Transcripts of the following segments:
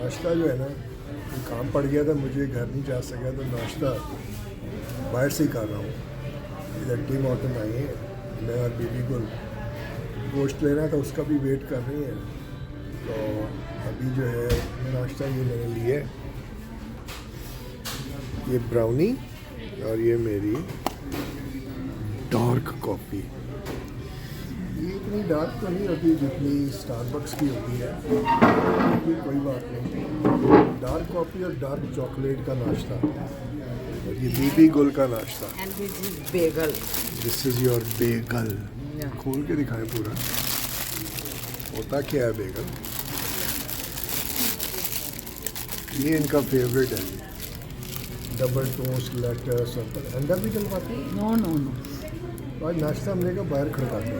नाश्ता जो है ना, काम पड़ गया था मुझे, घर नहीं जा सका तो नाश्ता बाहर से ही कर रहा हूँ। इधर टीम हॉटन आई है, मैं और बीबी गुल गोश्त लेना था, उसका भी वेट कर रही हैं। तो अभी जो है नाश्ता ये मैंने लिए, ये ब्राउनी और ये मेरी डार्क कॉफ़ी। ये इतनी डार्क तो नहीं होती जितनी स्टारबक्स की होती है, लेकिन कोई बात नहीं। डार्क कॉफ़ी और डार्क चॉकलेट का नाश्ता, और ये बीबी गुल का नाश्ता। And this is bagel. This is your Bengal. Yeah. खोल के दिखाएं पूरा, होता क्या है बेगल। ये इनका फेवरेट है, डबल टोस्ट, लेटस और अंडा भी डलवाते हैं। No, no, no. आज नाश्ता हमने का बाहर खड़काते हैं,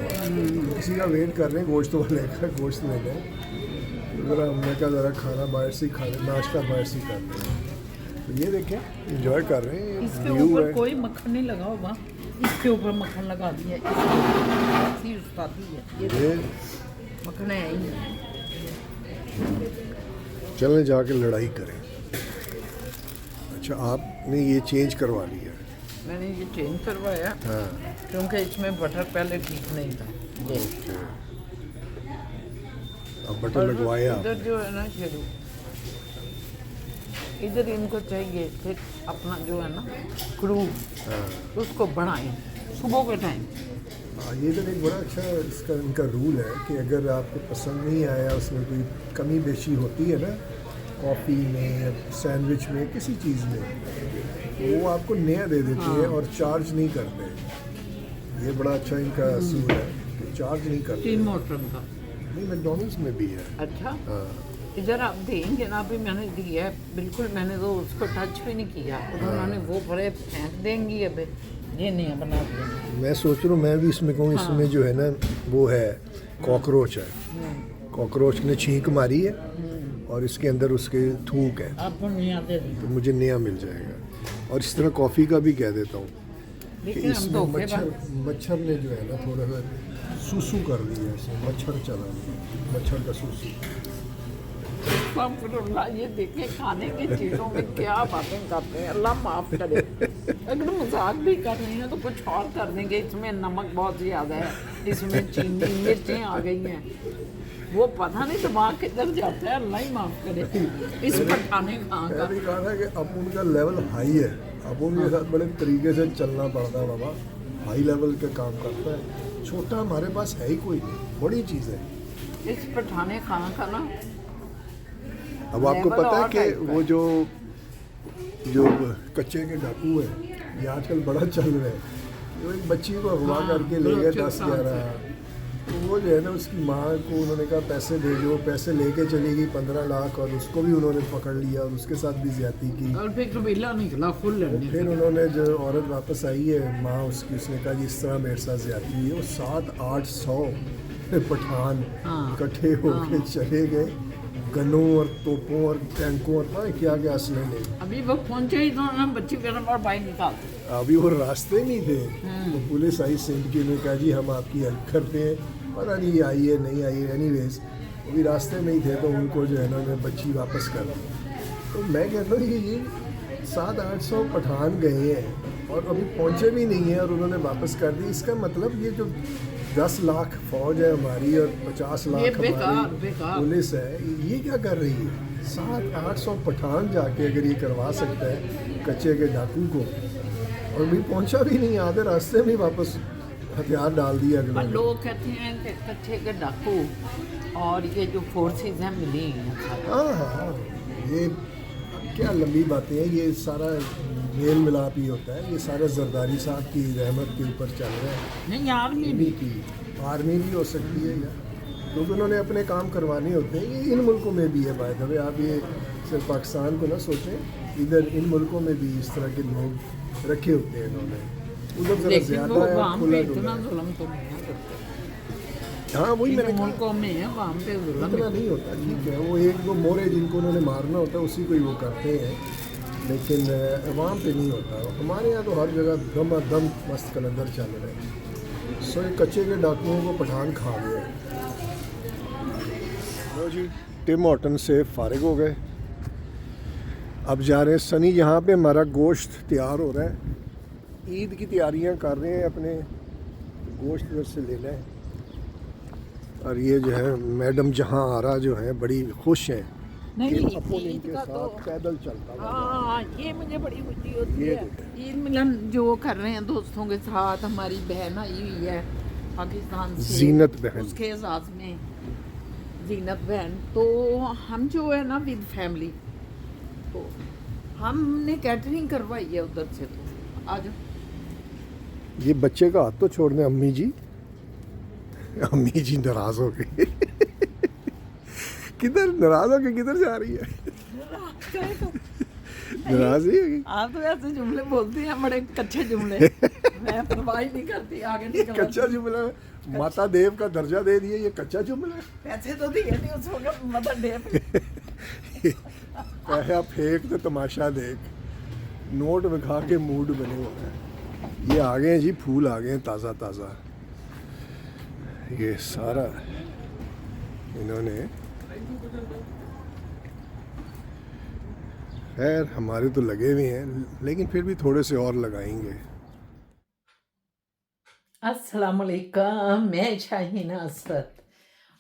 किसी का वेट कर रहे हैं, गोश्त वाले का गोश्त ले लें। ज़रा हमने का ज़रा खाना बाहर से ही खा रहे, नाश्ता बाहर से ही करते हैं। तो ये देखें, इंजॉय कर रहे हैं। इसके व्यू ऊपर है, कोई मक्खन नहीं लगा होगा, इसके ऊपर मक्खन लगा दिया। ऐसी उस्तादी है ये, ये मक्खन है ही नहीं। चलें जाके लड़ाई करें। अच्छा, आपने ये चेंज करवा लिया है? मैंने ये चेंज करवाया हाँ, क्योंकि इसमें बटर पहले ठीक नहीं था। ये ओके। अब बटर लगवाया इधर आपने। जो है ना शेरू, इधर इनको चाहिए फिर अपना जो है ना क्रू, हाँ, उसको बढ़ाएं सुबह के टाइम। हाँ, ये तो एक बड़ा अच्छा इसका इनका रूल है कि अगर आपको पसंद नहीं आया, उसमें कोई कमी बेशी होती है ना, कॉफ़ी में, सैंडविच में, किसी चीज़ में, तो वो आपको नया दे देते हैं और चार्ज नहीं करते। ये बड़ा अच्छा इनका असूल है कि चार्ज नहीं करते। टीम मोटर का। नहीं, मैकडॉनल्ड्स में भी है। अच्छा, हाँ, इधर आप देंगे ना, अभी मैंने दिया है बिल्कुल, मैंने तो उसको टच भी नहीं किया। उन्होंने वो बड़े फेंक देंगी, अभी ये नहीं है बना देंगे। मैं सोच रहा हूँ मैं भी इसमें कहूँ, इसमें जो है ना वो है कॉकरोच है, कॉकरोच ने छींक मारी है और इसके अंदर उसके थूक है, आपको नहीं आते थे। तो मुझे नया मिल जाएगा। और इस तरह कॉफ़ी का भी कह देता हूँ कि लेकिन हम इसमें धोखे मच्छर ने जो है ना थोड़ा सा सूसू कर लिया, इसमें मच्छर चला लिया, मच्छर का सूसू। अल्लाह, ये देखे खाने की चीज़ों में क्या बातें करते हैं, अल्लाह माफ़ करे। अगर मजाक भी कर रहे हैं तो कुछ और कर देंगे। इसमें नमक बहुत ज़्यादा है, इसमें चीनी मिर्चें आ गई हैं, वो पता नहीं दिमाग किधर जाता है, अल्लाह ही माफ़ करे। इस पर खाने कहाँ का। मैंने कहा था कि अब उनका लेवल हाई है, अब उनके साथ बड़े तरीके से चलना पड़ता है। बाबा हाई लेवल के काम करता है, छोटा हमारे पास है ही कोई नहीं, बड़ी चीज़ है। इस पठाने खाना खाना अब आपको लेवल पता है और कि टाइप का वो जो कच्चे के डाकू है, ये आजकल बड़ा चल रहा है। वो एक बच्ची को अगवा हाँ, करके ले गए 10 साल 10-11, तो वो जो है ना उसकी माँ को उन्होंने कहा पैसे भेजो, पैसे लेके चली गई 15 लाख, और उसको भी उन्होंने पकड़ लिया और उसके साथ भी ज्यादती की। और फिर कबीला निकला फुल लड़ने फिर का। उन्होंने जो औरत वापस आई है माँ उसकी, उसने कहा जी इस तरह मेरे साथ ज्यादती हुई है। वो 700-800 पठान हाँ, इकट्ठे होके चले गए, गनों और तोपों और टैंकों और पता नहीं क्या क्या असले ले। अभी वो पहुंचे ही तो ना बच्ची गर्म और बाइक निकालते। अभी वो रास्ते नहीं थे, तो पुलिस आई सिंध की, ने कहा जी हम आपकी हेल्प करते हैं, पता नहीं ये आई है नहीं आई है। एनीवेज वो भी रास्ते में ही थे, तो उनको जो है ना उन्होंने बच्ची वापस कर दी। तो मैं कहता हूँ कि ये 700-800 पठान गए हैं और अभी पहुँचे भी नहीं हैं और उन्होंने वापस कर दी। इसका मतलब ये जो 10 लाख फौज है हमारी और 50 ये लाख बेकार हमारी बेकार। पुलिस है, ये क्या कर रही है? 700-800 पठान जाके अगर ये करवा सकता है कच्चे के डाकू को, और भी पहुंचा भी नहीं, आधे रास्ते में ही वापस हथियार डाल दिया अगले पर ने। लोग कहते हैं कि कच्चे के डाकू और ये जो फोर्सेस हैं मिली हैं सारी। हाँ हाँ, ये क्या लंबी बातें हैं, ये सारा मेल मिलाप ही होता है, ये सारा जरदारी साहब की रहमत के ऊपर चल रहा है। नहीं आर्मी भी इन्हीं की आर्मी भी हो सकती है यार, क्योंकि उन्होंने अपने काम करवाने होते हैं। ये इन मुल्कों में भी है बाय द वे, आप ये सिर्फ पाकिस्तान को ना सोचें, इधर इन मुल्कों में भी इस तरह के लोग रखे होते हैं इन्होंने। उधर जरा लेकिन ज़्यादा वो है, वहाँ पे खुला इतना डुला। जुल्म तो नहीं है करते। हाँ वही मैंने इन कहा, मुल्कों में है, वहाँ पे जुल्म इतना है। नहीं होता, ठीक है। वो एक वो मोरे जिनको उन्होंने मारना होता है उसी को ही वो करते हैं, लेकिन अवाम पे नहीं होता। हमारे यहाँ तो हर जगह दम मस्त कलंदर चल रहे हैं। सो ये कच्चे के डाकुओं को पठान खा गए। लो जी, टिम हॉटन से फारिग हो गए अब जा रहे हैं सनी, यहाँ पे हमारा गोश्त तैयार हो रहा है, ईद की तैयारियां कर रहे हैं, अपने गोश्त इधर से लेना है। और ये जो है मैडम जहाँ आरा जो है बड़ी खुश हैं नहीं, कि अपन ईद इनके का साथ तो- पैदल चलता हुआ हाँ, ये मुझे बड़ी खुशी होती ये है। देखें। ईद मिलन जो कर रहे हैं दोस्तों के साथ, हमारी बहन आई हुई है पाकिस्तान से, जीनत बहन। उसके एजाज में जीनत बहन। तो हम जो है ना विद फैमिली, तो हमने कैटरिंग करवाई है उधर से। तो आज ये बच्चे का हाथ तो छोड़ दें अम्मी जी। अम्मी जी नाराज हो गई। किधर नाराज हो के किधर जा रही है? नाराज नहीं होगी? आप तो ऐसे जुमले बोलती हैं, बड़े कच्चे जुमले। मैं परवाह ही नहीं करती, आगे निकल कच्चा जुमला है? माता देव का दर्जा दे दिए, ये कच्चा जुमला है? पैसे तो दिए नहीं उस वक्त, मदर डे पे। पैसा फेंक तो तमाशा देख, नोट दिखा के मूड बने हुए हैं। ये आ गए हैं जी, फूल आ गए हैं ताज़ा ताज़ा। ये सारा इन्होंने, खैर हमारे तो लगे हुए हैं, लेकिन फिर भी थोड़े से और लगाएंगे। अस्सलाम वालेकुम, मैं शाहीना असद।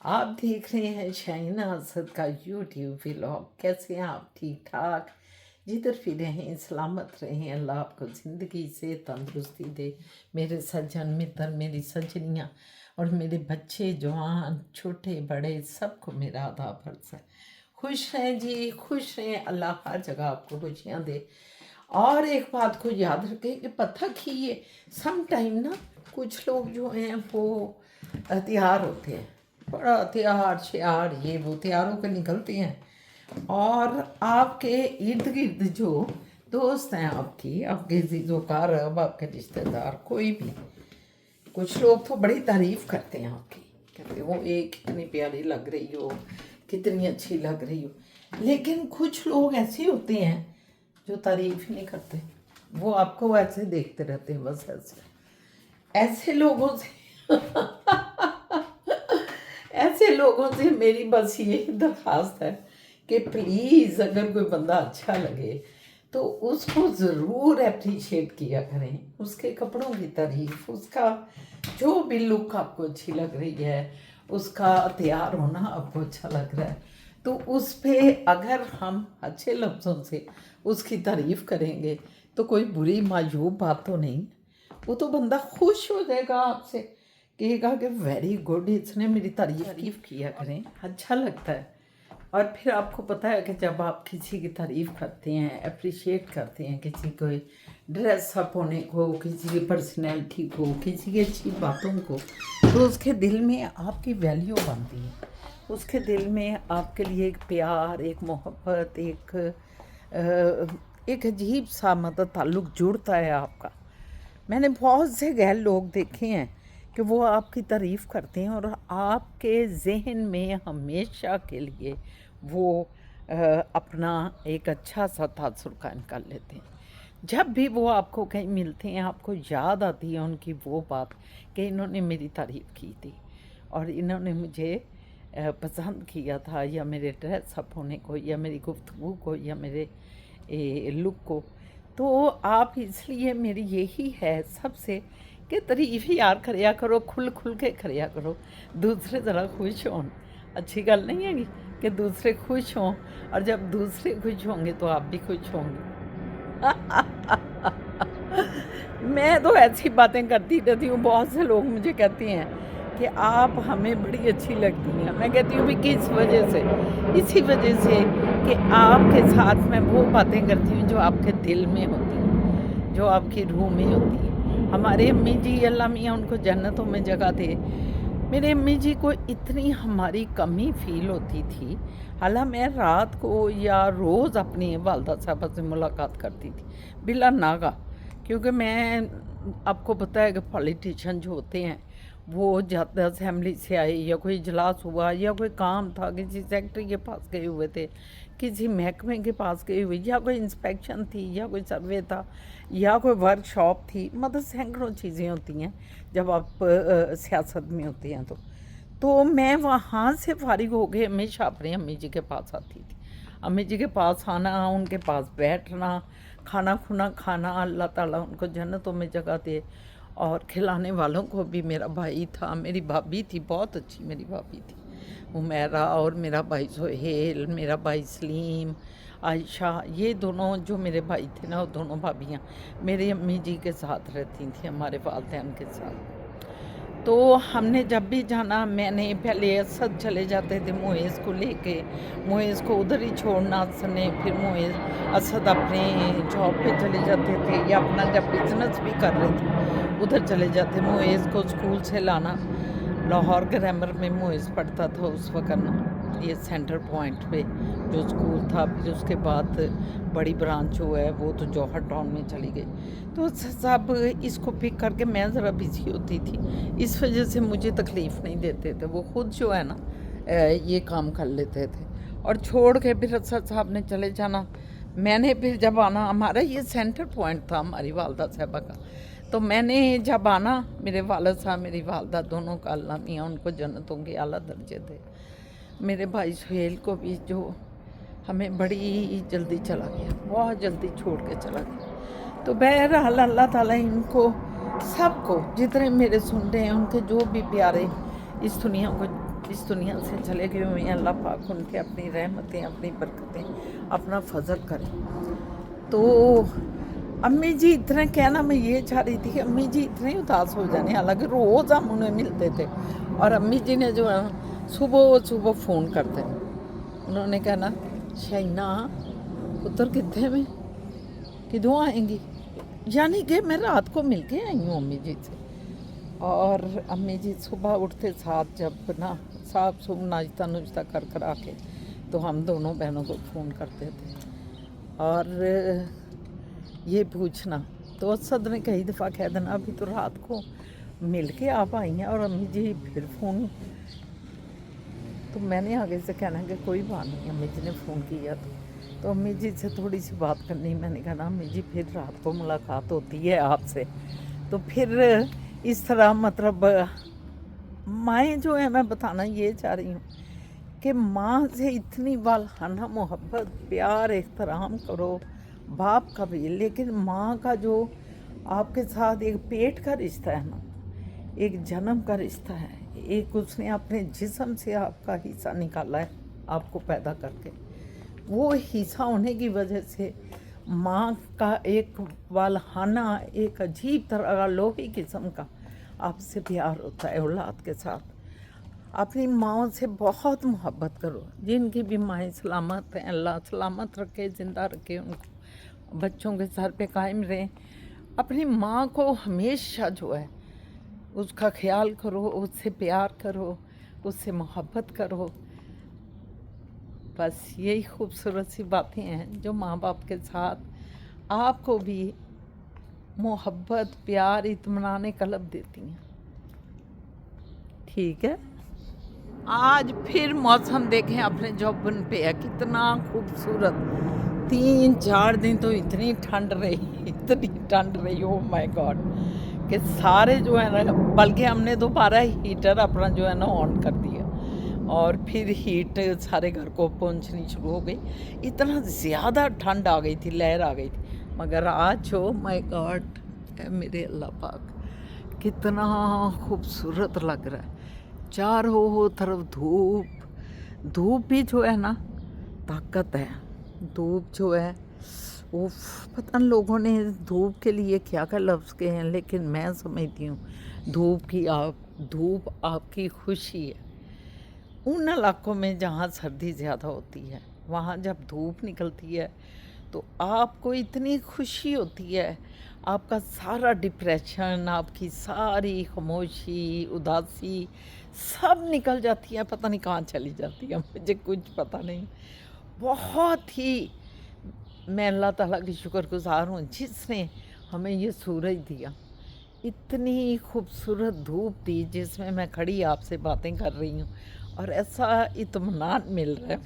आप देख रहे हैं शाहीना असद का यूट्यूब व्लॉग। कैसे हैं आप? ठीक ठाक? जिधर भी रहें सलामत रहें, अल्लाह आपको ज़िंदगी से तंदुरुस्ती दे। मेरे सज्जन मित्र, मेरी सजनियाँ और मेरे बच्चे जवान छोटे बड़े, सबको मेरा आदाब अर्ज़ है। खुश रहें जी, खुश रहें, अल्लाह हर जगह आपको खुशियाँ दे। और एक बात को याद रखें कि पता कि ये सम टाइम ना कुछ लोग जो हैं वो तैयार होते हैं, बड़ा तैयार श्यार ये वो तैयार होकर निकलते हैं, और आपके इर्द गिर्द जो दोस्त हैं आपके ज़िज़ोकार, अब आपके रिश्तेदार, कोई भी, कुछ लोग तो बड़ी तारीफ़ करते हैं आपकी, कहते हो ये कितनी प्यारी लग रही हो, कितनी अच्छी लग रही हो। लेकिन कुछ लोग ऐसे होते हैं जो तारीफ़ ही नहीं करते, वो आपको ऐसे देखते रहते हैं, बस ऐसे लोगों से ऐसे लोगों से मेरी बस यही दरख्वास्त है कि प्लीज़ अगर कोई बंदा अच्छा लगे तो उसको ज़रूर अप्रिशिएट किया करें, उसके कपड़ों की तारीफ़, उसका जो भी लुक आपको अच्छी लग रही है, उसका तैयार होना आपको अच्छा लग रहा है, तो उस पे अगर हम अच्छे लफ्ज़ों से उसकी तारीफ़ करेंगे तो कोई बुरी मायूब बात तो नहीं। वो तो बंदा खुश हो जाएगा आपसे, कहेगा कि वेरी गुड, इसने मेरी तारीफ़ किया करें, अच्छा लगता है। और फिर आपको पता है कि जब आप किसी की तारीफ़ करते हैं, अप्रिशिएट करते हैं किसी को ड्रेस अप होने को, किसी की पर्सनैलिटी को, किसी की अच्छी बातों को, तो उसके दिल में आपकी वैल्यू बनती है, उसके दिल में आपके लिए एक प्यार, एक मोहब्बत, एक अजीब सा मतलब ताल्लुक़ जुड़ता है आपका। मैंने बहुत से गैर लोग देखे हैं कि वो आपकी तारीफ़ करते हैं और आपके जहन में हमेशा के लिए वो अपना एक अच्छा सा तासुर कायम कर लेते हैं। जब भी वो आपको कहीं मिलते हैं, आपको याद आती है उनकी वो बात कि इन्होंने मेरी तारीफ़ की थी और इन्होंने मुझे पसंद किया था, या मेरे ड्रेस अप होने को, या मेरी गुफ्तगू को, या मेरे लुक को। तो आप इसलिए मेरी यही है सबसे कि तारीफ़ यार करिया करो, खुल खुल के करिया करो, दूसरे ज़रा खुश हों। अच्छी गल नहीं है कि दूसरे खुश हों, और जब दूसरे खुश होंगे तो आप भी खुश होंगे। मैं तो ऐसी बातें करती रहती हूँ, बहुत से लोग मुझे कहते हैं कि आप हमें बड़ी अच्छी लगती हैं। मैं कहती हूँ भी किस वजह से? इसी वजह से कि आपके साथ मैं वो बातें करती हूँ जो आपके दिल में होती हैं, जो आपकी रूह में होती हैं। हमारे अम्मी जी, अल्लाह मियाँ उनको जन्नतों में जगह दे, मेरे अम्मी जी को इतनी हमारी कमी फ़ील होती थी। हालांकि मैं रात को या रोज़ अपनी वालदा साहबा से मुलाकात करती थी बिला नागा, क्योंकि मैं, आपको पता है कि पॉलिटिशियन जो होते हैं वो ज़्यादा असेंबली से आए, या कोई इजलास हुआ, या कोई काम था, किसी सेक्रेटरी के पास गए हुए थे, किसी महकमे के पास गए हुए, या कोई इंस्पेक्शन थी, या कोई सर्वे था, या कोई वर्कशॉप थी, मतलब सैकड़ों चीज़ें होती हैं जब आप सियासत में होते हैं। तो मैं वहाँ से फारिग हो के हमेशा अपनी अम्मी जी के पास आती थी। अम्मी जी के पास आना, उनके पास बैठना, खाना खुना खाना, अल्लाह ताला उनको जन्नतों में जगह दे। और खिलाने वालों को भी मेरा भाई था, मेरी भाभी थी, बहुत अच्छी मेरी भाभी थी उमेरा, और मेरा भाई सोहेल, मेरा भाई सलीम, आयशा, ये दोनों जो मेरे भाई थे ना, वो दोनों भाभियाँ मेरी अम्मी जी के साथ रहती थी, हमारे वालिदैन के साथ। तो हमने जब भी जाना, मैंने पहले असद चले जाते थे मुइज़ को लेके, मुइज़ को उधर ही छोड़ना असद ने, फिर मुइज़ असद अपने जॉब पे चले जाते थे या अपना जब बिजनेस भी कर रहे थे उधर चले जाते। मुइज़ को स्कूल से लाना, लाहौर ग्रामर में मुइज़ पढ़ता था उस वक्त ना, ये सेंटर पॉइंट पे जो स्कूल था। फिर उसके बाद बड़ी ब्रांच जो है वो तो जौहर टाउन में चली गई। तो सब इसको पिक करके मैं ज़रा बिजी होती थी, इस वजह से मुझे तकलीफ़ नहीं देते थे। वो ख़ुद जो है ना ये काम कर लेते थे और छोड़ के फिर असद साहब ने चले जाना। मैंने फिर जब आना, हमारा ये सेंटर पॉइंट था हमारी वालदा साहबा का, तो मैंने जब आना, मेरे वालिद साहब मेरी वालदा दोनों का अल्लाह मियाँ उनको जन्नतों के आला दर्जे दे। मेरे भाई सुहेल को भी जो हमें बड़ी जल्दी चला गया, बहुत जल्दी छोड़ के चला गया। तो बहरहाल अल्लाह ताला इनको सबको, जितने मेरे सुन रहे हैं, उनके जो भी प्यारे इस दुनिया से चले गए हुए हैं, अल्लाह पाक उनके अपनी रहमतें, अपनी बरकतें, अपना फजल करे। तो अम्मी जी इतने कहना, मैं ये चाह रही थी कि अम्मी जी इतने उदास हो जाने, हालांकि रोज़ हम उन्हें मिलते थे। और अम्मी जी ने जो है सुबह फ़ोन करते, उन्होंने कहना, शाइना पुत्र कितने में, किदों आएंगी, यानी कि मैं रात को मिल के आई हूँ अम्मी जी से। और अम्मी जी सुबह उठते साथ जब ना साफ सुबह नाश्ता नुश्ता कर आके, तो हम दोनों बहनों को फ़ोन करते थे और ये पूछना। तो असद ने कई दफ़ा कह देना, अभी तो रात को मिल के आप आई हैं, और अम्मी जी फिर फ़ोन। तो मैंने आगे से कहना कि कोई बात नहीं, अम्मी जी ने फ़ोन किया तो अम्मी जी से थोड़ी सी बात करनी। मैंने कहा ना अम्मी जी, फिर रात को मुलाकात होती है आपसे, तो फिर इस तरह मतलब माएँ जो है, मैं बताना ये चाह रही हूँ कि माँ से इतनी वालहाना मोहब्बत, प्यार, एहतराम करो, बाप का भी, लेकिन माँ का जो आपके साथ एक पेट का रिश्ता है ना, एक जन्म का रिश्ता है, एक उसने अपने जिस्म से आपका हिस्सा निकाला है आपको पैदा करके, वो हिस्सा होने की वजह से माँ का एक वालहाना, एक अजीब तरह का लोही किस्म का आपसे प्यार होता है औलाद के साथ। अपनी माँओं से बहुत मोहब्बत करो, जिनकी भी माएँ सलामत हैं, अल्लाह सलामत रखे, ज़िंदा रखे, उनको बच्चों के सर पे कायम रहें। अपनी माँ को हमेशा जो है उसका ख्याल करो, उससे प्यार करो, उससे मोहब्बत करो। बस यही खूबसूरत सी बातें हैं जो माँ बाप के साथ आपको भी मोहब्बत, प्यार, इत्मीनान क़ल्ब देती हैं। ठीक है, आज फिर मौसम देखें अपने जौबन पे है, कितना खूबसूरत। 3-4 दिन तो इतनी ठंड रही, ओह माय गॉड, कि सारे जो है ना, बल्कि हमने दोबारा हीटर अपना जो है ना ऑन कर दिया और फिर हीट सारे घर को पहुंचनी शुरू हो गई। इतना ज़्यादा ठंड आ गई थी, लहर आ गई थी। मगर आज ओह माय गॉड, मेरे अल्लाह पाक, कितना खूबसूरत लग रहा है। चारों तरफ धूप भी जो है ना ताकत है। धूप जो है वो पता नहीं लोगों ने धूप के लिए क्या क्या लफ्ज़ कहे हैं, लेकिन मैं समझती हूँ धूप आपकी खुशी है। उन इलाकों में जहाँ सर्दी ज़्यादा होती है, वहाँ जब धूप निकलती है तो आपको इतनी खुशी होती है, आपका सारा डिप्रेशन, आपकी सारी खामोशी, उदासी सब निकल जाती है, पता नहीं कहाँ चली जाती है, मुझे कुछ पता नहीं। बहुत ही मैं अल्लाह ताला की शुक्रगुज़ार हूँ जिसने हमें ये सूरज दिया, इतनी खूबसूरत धूप दी जिसमें मैं खड़ी आपसे बातें कर रही हूँ और ऐसा इत्मीनान मिल रहा है।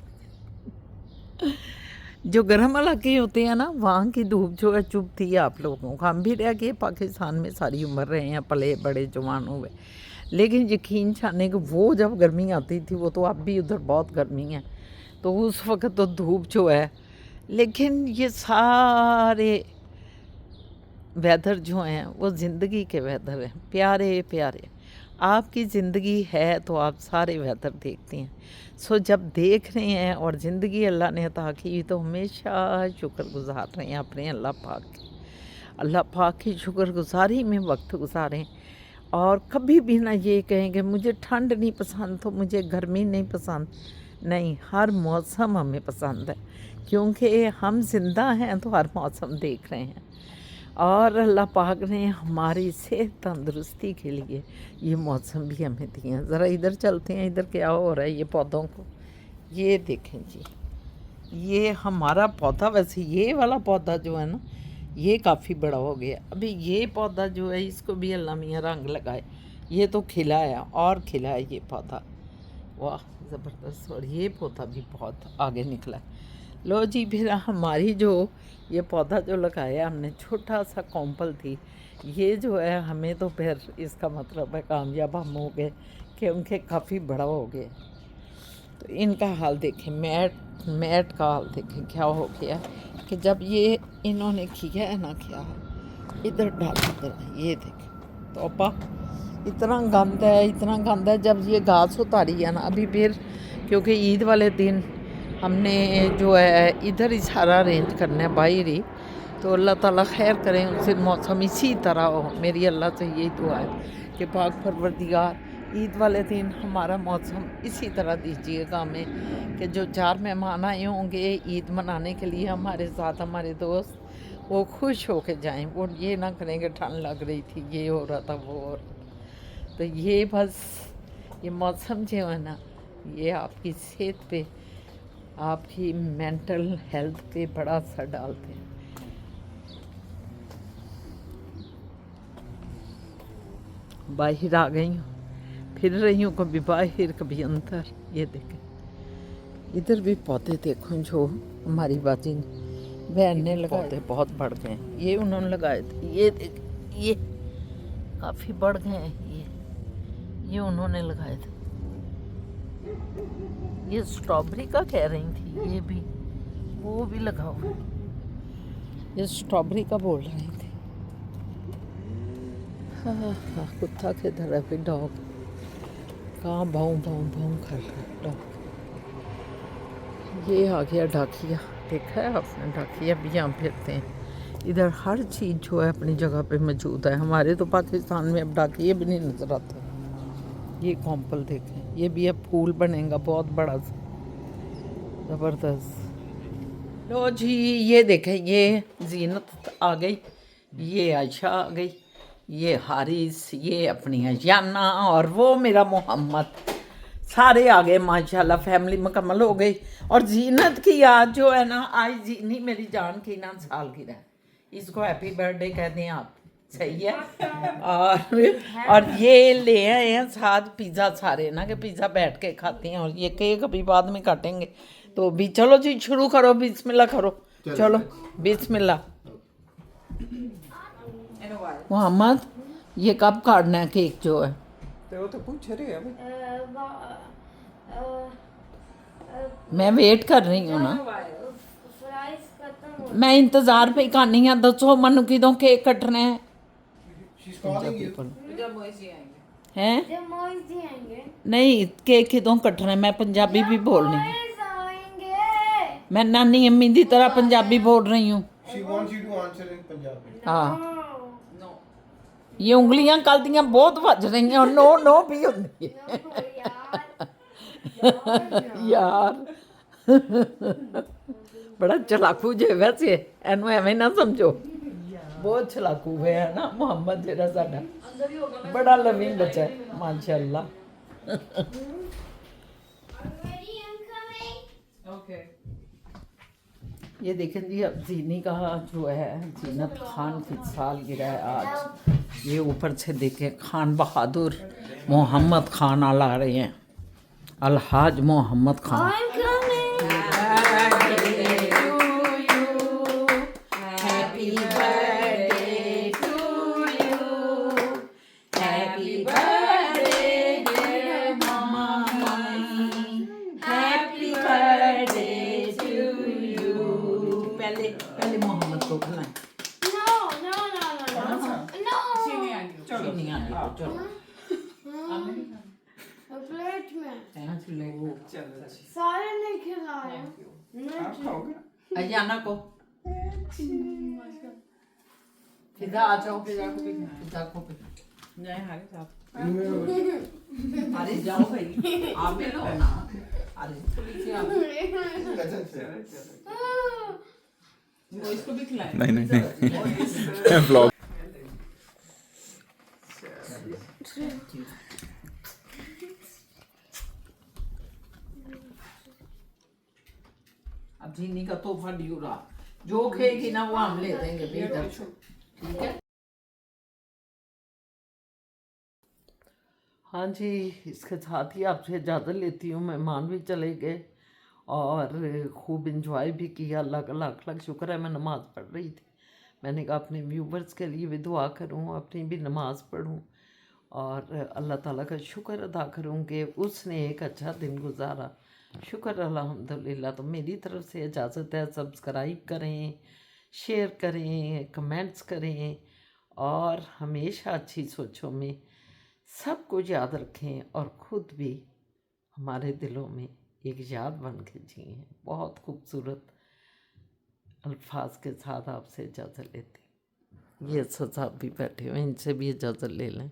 जो गर्म इलाके होते हैं ना, वहाँ की धूप जो है चुभती है आप लोगों को। हम भी रह गए पाकिस्तान में, सारी उम्र रहे हैं, पले बड़े जवान हुए, लेकिन यकीन जाने कि वो जब गर्मी आती थी, वो तो अब भी उधर बहुत गर्मी है, तो उस वक्त तो धूप जो है, लेकिन ये सारे वेदर जो हैं वो ज़िंदगी के वेदर हैं, प्यारे प्यारे। आपकी ज़िंदगी है तो आप सारे वेदर देखते हैं। सो जब देख रहे हैं और ज़िंदगी अल्लाह ने अता की तो हमेशा शुक्रगुज़ार रहें अपने अल्लाह पाक की शुक्रगुज़ारी में वक्त गुजारें। और कभी भी ना ये कहें कि मुझे ठंड नहीं पसंद तो मुझे गर्मी नहीं पसंद। नहीं, हर मौसम हमें पसंद है, क्योंकि हम जिंदा हैं तो हर मौसम देख रहे हैं। और अल्लाह पाक ने हमारी सेहत तंदुरुस्ती के लिए ये मौसम भी हमें दिए हैं। ज़रा इधर चलते हैं, इधर क्या हो रहा है ये पौधों को। ये देखें जी, ये हमारा पौधा, वैसे ये वाला पौधा जो है ना ये काफ़ी बड़ा हो गया। अभी ये पौधा जो है इसको भी अल्लाह मियाँ रंग लगाए, ये तो खिला है और खिला है ये पौधा, वाह ज़बरदस्त। और ये पौधा भी बहुत आगे निकला है। लो जी, फिर हमारी जो ये पौधा जो लगाया हमने, छोटा सा कॉम्पल थी, ये जो है हमें तो फिर इसका मतलब है कामयाब हम हो गए, क्योंकि काफ़ी बड़ा हो गया। तो इनका हाल देखें, मैट का हाल देखें क्या हो गया कि जब ये इन्होंने किया है ना, क्या इधर डाल इधर, ये देखें तोपा, इतना गंद है। जब ये घास उतारी है ना अभी फिर, क्योंकि ईद वाले दिन हमने जो है इधर ही सारा अरेंज करना है बाहर ही, तो अल्लाह ताला खैर करें उससे मौसम इसी तरह हो। मेरी अल्लाह से यही दुआ है कि पाक परवरदिगार ईद वाले दिन हमारा मौसम इसी तरह दीजिएगा हमें, कि जो 4 मेहमान आए होंगे ईद मनाने के लिए हमारे साथ, हमारे दोस्त, वो खुश हो के जाएँ। वो ये ना करें कि ठंड लग रही थी, ये हो रहा था, वो हो रहा था। तो ये बस ये मौसम जो है ना, ये आपकी सेहत पे, आपकी मेंटल हेल्थ पे बड़ा असर डालते हैं। बाहर आ गई हूँ, फिर रही हूँ, कभी बाहर कभी अंदर। ये देखें इधर भी पौधे देखो जो हमारी बाजी बहन ने लगाए थे, बहुत बढ़ गए। ये उन्होंने लगाए थे, ये देख, ये काफ़ी बढ़ गए हैं। ये उन्होंने लगाए थे। ये स्ट्रॉबेरी का कह रही थी, ये भी, वो भी लगा हुआ है। ये स्ट्रॉबेरी का बोल रही थी। हाँ, कुत्ता किधर है? फिर डॉग कहाँ भाऊ कर रहा है डॉग। ये आ गया डाकिया, देखा है आपने? डाकिया भी यहाँ फिरते हैं। इधर हर चीज़ जो है अपनी जगह पे मौजूद है। हमारे तो पाकिस्तान में अब डाकिया भी नहीं नज़र आते। ये कॉम्पल देखें, ये भी अब फूल बनेगा बहुत बड़ा सा, ज़बरदस्त। लो जी, ये देखें, ये जीनत आ गई, ये आयशा आ गई, ये हारिस, ये अपनी अयाना, और वो मेरा मोहम्मद, सारे आ गए माशाल्लाह। फैमिली मुकम्मल हो गई। और जीनत की याद जो है ना, आज जीनी मेरी जान की ना सालगिरह है, इसको हैप्पी बर्थडे कह दें आप, सही है। और ये ले आए हैं साथ पिज़्ज़ा सारे ना, कि पिज़्ज़ा बैठ के खाते हैं, और ये केक अभी बाद में काटेंगे। तो भी चलो जी, शुरू करो, बिस्मिल्लाह करो, चलो बिस्मिल्लाह। मोहम्मद, ये कब काटना है केक जो है? तो पूछ रहे हैं मैं वेट कर रही हूँ ना, मैं इंतज़ार पे करनी है। दसो मनु किदों केक कटना है? हैं? नहीं, केक किदों कटना है? मैं पंजाबी भी बोलनी है, मैं नानी अम्मी की तरह पंजाबी बोल रही हूँ। हाँ, ये उंगलियां कल दियां बहुत बज रही हैं, और नो भी होंगी यार। बड़ा चलाकू जे वैसे, एनू एवें ना समझो, बहुत चलाकू है ना मोहम्मद जेड़ा साडा, बड़ा लविंग बच्चा है माशाल्लाह। ये देखें जी, अब जीनी का जो है, जीनत खान की सालगिरह है आज। ये ऊपर से देखें, खान बहादुर मोहम्मद खान आ रहे हैं, अलहाज मोहम्मद खान। पहले पहले मोहम्मद को खिलाएं चीनी आ गई चलो प्लेट में थैंक यू वो चलो जी सारे नहीं खिलाए आप खाओगे अजाना को फिदा आ जाओ फिदा को भी नहीं हमारे साथ अरे जाओ भाई आप भी लो ना अरे थोड़ी सी आप वो इसको भी खिलाएं नहीं नहीं नहीं ब्लॉग अब चीनी का तोहफा ड्यूरा जो खेगी ना वो हम ले देंगे बेटा ठीक है हाँ जी इसके साथ ही आपसे इजाज़त लेती हूँ मेहमान भी चले गए और खूब इंजॉय भी किया लाख लाख लाख शुक्र है मैं नमाज़ पढ़ रही थी मैंने कहा अपने व्यूवर्स के लिए भी दुआ करूँ अपनी भी नमाज़ पढ़ूँ और अल्लाह ताला का शुक्र अदा करूँ कि उसने एक अच्छा दिन गुजारा शुक्र अल्हम्दुलिल्लाह तो मेरी तरफ से इजाज़त है सब्सक्राइब करें शेयर करें कमेंट्स करें और हमेशा अच्छी सोचों में सब कुछ याद रखें और ख़ुद भी हमारे दिलों में एक याद बन के जिए बहुत खूबसूरत अल्फाज के साथ आपसे इजाज़त लेती ये साहब भी बैठे हुए इनसे भी इजाज़त ले लें